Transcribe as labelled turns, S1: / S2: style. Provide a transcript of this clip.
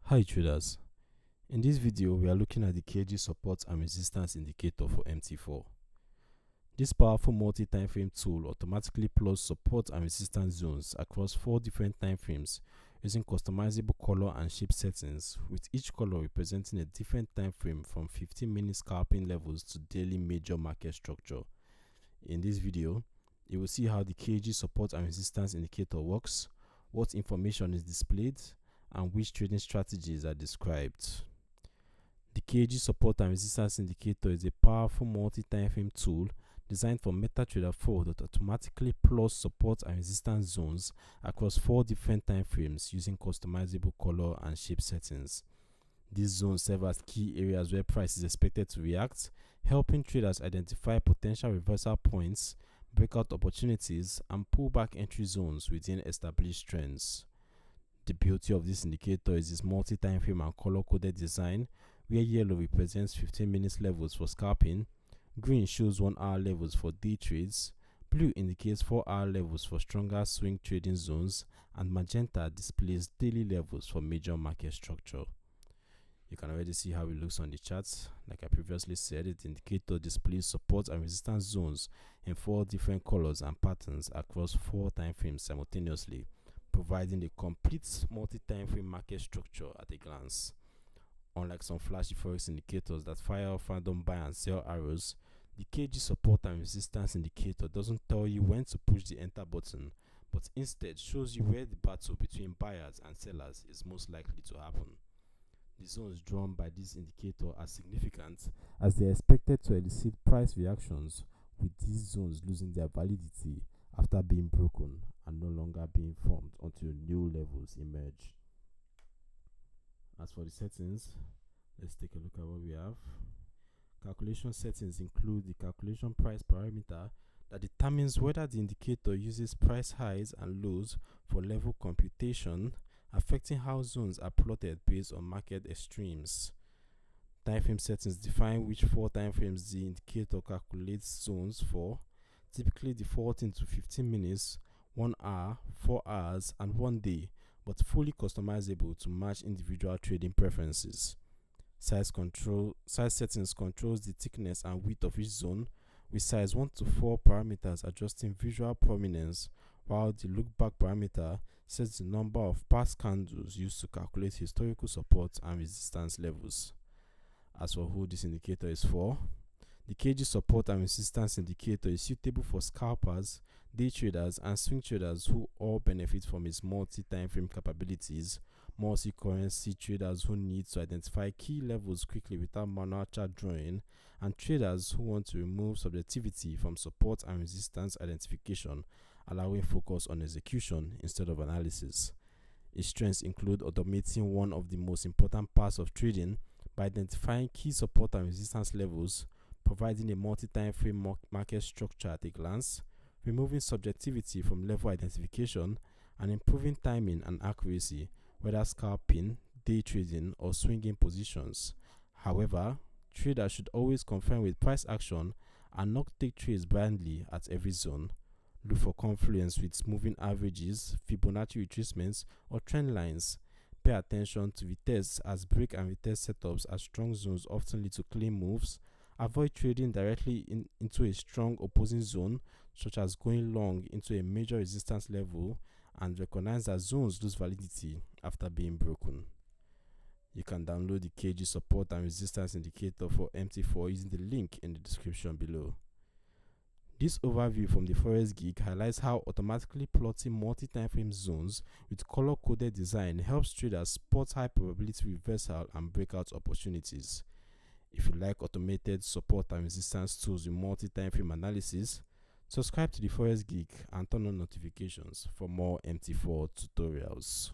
S1: Hi traders, in this video we are looking at the KG support and resistance indicator for MT4. This powerful multi-time frame tool automatically plots support and resistance zones across 4 different time frames using customizable color and shape settings, with each color representing a different time frame from 15-minute scalping levels to daily major market structure. In this video, you will see how the KG support and resistance indicator works, what information is displayed, and which trading strategies are described. The KG support and resistance indicator is a powerful multi-time frame tool designed for MetaTrader 4 that automatically plots support and resistance zones across 4 different time frames using customizable color and shape settings. These zones serve as key areas where price is expected to react, helping traders identify potential reversal points, breakout opportunities, and pullback entry zones within established trends. The beauty of this indicator is its multi-time frame and color-coded design, where yellow represents 15 minutes levels for scalping, green shows 1 hour levels for day trades, blue indicates 4 hour levels for stronger swing trading zones, and magenta displays daily levels for major market structure. You can already see how it looks on the charts. Like I previously said, the indicator displays support and resistance zones in 4 different colors and patterns across 4 time frames simultaneously, providing a complete multi-time frame market structure at a glance. Unlike some flashy forex indicators that fire off random buy and sell arrows, the KG support and resistance indicator doesn't tell you when to push the enter button, but instead shows you where the battle between buyers and sellers is most likely to happen. The zones drawn by this indicator are significant as they are expected to elicit price reactions, with these zones losing their validity after being broken and no longer being formed until new levels emerge. As for the settings, let's take a look at what we have. Calculation settings include the calculation price parameter that determines whether the indicator uses price highs and lows for level computation, affecting how zones are plotted based on market extremes. Timeframe settings define which 4 timeframes the indicator calculates zones for, typically the 14 to 15 minutes, 1 hour, 4 hours, and 1 day, but fully customizable to match individual trading preferences. Size settings controls the thickness and width of each zone, with size 1 to 4 parameters adjusting visual prominence, while the Lookback parameter sets the number of past candles used to calculate historical support and resistance levels. As for who this indicator is for, the KG support and resistance indicator is suitable for scalpers, day traders, and swing traders who all benefit from its multi-time frame capabilities, multi-currency traders who need to identify key levels quickly without manual chart drawing, and traders who want to remove subjectivity from support and resistance identification, allowing focus on execution instead of analysis. Its strengths include automating one of the most important parts of trading by identifying key support and resistance levels, providing a multi-time frame market structure at a glance, removing subjectivity from level identification, and improving timing and accuracy, whether scalping, day trading, or swinging positions. However, traders should always confirm with price action and not take trades blindly at every zone. Look for confluence with moving averages, Fibonacci retracements, or trend lines. Pay attention to retests, as break and retest setups as strong zones often lead to clean moves. Avoid trading directly into a strong opposing zone, such as going long into a major resistance level, and recognize that zones lose validity after being broken. You can download the KG support and resistance indicator for MT4 using the link in the description below. This overview from the Forex Geek highlights how automatically plotting multi-time frame zones with color-coded design helps traders spot high probability reversal and breakout opportunities. If you like automated support and resistance tools with multi-time frame analysis, subscribe to the Forex Geek and turn on notifications for more MT4 tutorials.